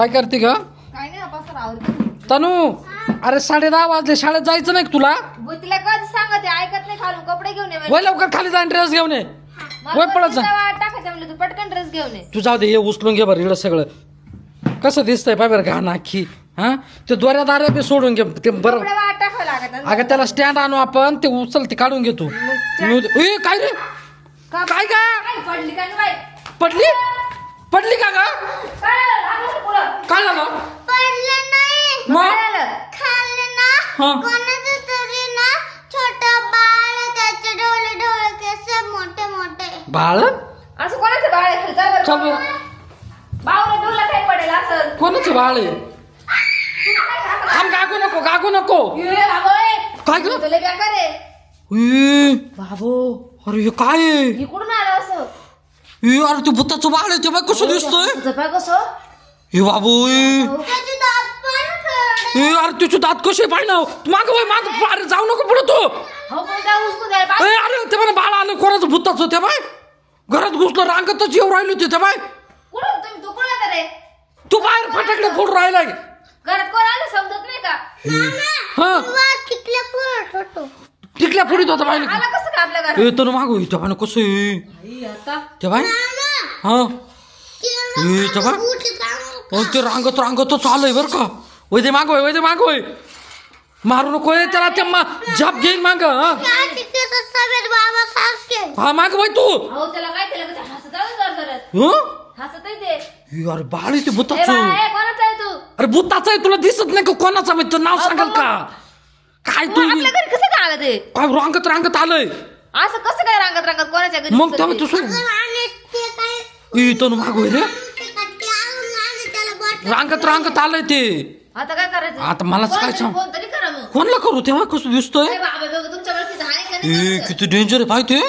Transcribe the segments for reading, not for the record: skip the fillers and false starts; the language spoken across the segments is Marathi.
काय करते ग काय नाही आपण आवडत तनू? अरे 10:30 वाजले, शाळेत जायचं नाही का तुला? तिला कधी सांगते ऐकत नाही. खालून कपडे घेऊन ये वय लवकर खाली जाईन, ड्रेस घेऊन ये. वय पळत जा. टाकायचं म्हणलं तू पटकन ड्रेस घेऊन ये. तू जाऊ दे, हे उचलून घे बरं. इकडं सगळं कसं दिसतंय पाय बरं घाण अख्खी. हा ते दोऱ्या दाऱ्या बी सोडून घे ते बरं. कपडे वाट टाकावं लागत. अगं त्याला स्टँड आणू आपण, ते उचल ते काढून घेतो. ए काय रे, काय का पडली काय बाई? पडली पडली का ग? काय झालं? पडलं नाही, मग खाल्लं ना. हा. कोणाचं तरी ना छोटं बाळ, त्याचे डोळे डोळे केस मोठे मोठे. बाळ? असं कोणाचं बाळ आहे? जा बरं. चल बरं. बावला डोला काय पडेल असं? कोणाचं बाळ आहे? थांब, गागू नको, गागू नको. काय ग? तुला बेकार आहे ए, बाबू. अरे हे काय आहे? इकडून आलं असं. ए, अरे ते भूताचं बाळ आहे ते बाय कसं दिसतोय? तुझं पाय कसं? हे बाबू ए. त्याचे दात पण खरडे. ए, अरे त्याचे दात कसे पाय ना. माग वय माग. अरे जाऊ नको पुढे तू. हो पण त्या उचकून द्यायला बाई. ए, अरे ते म्हणे बाळ आलं कोणाचं भूताचं ते बाय. घरात घुसलं, रांगतच येऊ राहिलो ते बाय. कुठं तुम्ही तू कोण रे? तू बाहेर फटाकडे फोडून राहिलाय. घरात कोण आलं समजत नाही का? हा वा, तिथल्या पुढं होतो. टिकल्या फोडीत होता बाय. आला कसं का आपल्या घरात? ए तर मागू इथं बाय कसं आहे आई, आता ते बाय. हा ए ते बाय. ते रांगत रांगतच आलंय बरं का. वैदे मागोय, वैदे मागोय. मारू नको ए, त्याला ते झप घेईन माग. बाबा सारखे. हा माग वय तू. अहो त्याला काय केलं का? हसत आहे जर जरत. हं? हसत आहे ते. ए, अरे बाळ आहे ते ए भूताचं. बाई, कोणाचा आहे तू? अरे भूताचं आहे, तुला दिसत नाही का कोणाचं माहिती? नाव सांगाल का? काय तू मग आपल्या घरी कसं काय आलं ते? काय रांगत रांगत आलंय? असं कसं काय रांगत रांगत कोणाच्या घरी? मग तेव्हा तू उचलते? सोड. आणि ते काय इथं मागोय रे. ते आणून आणि त्याला बॉटल. रांगत रांगत आलंय ते. आता काय करायचं? आता मलाच काय कोणातरी सांग. फोन तरी करा मग. कोणला करू तेव्हा कसं दिसतोय? ए बाबा बघ, तुमच्या ओळखीचं आहे का ए नाही? किती डेंजर आहे पाहिजे.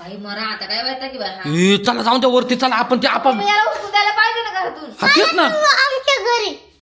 बाई मरा, आता काय माहिती की बाई? हा. ए चला जाऊन त्या वरती चला आपण ते आपण तुम्ही याला उचलून द्यायला पाहिजे ना घरातून. हा तेच ना. आमच्या घरी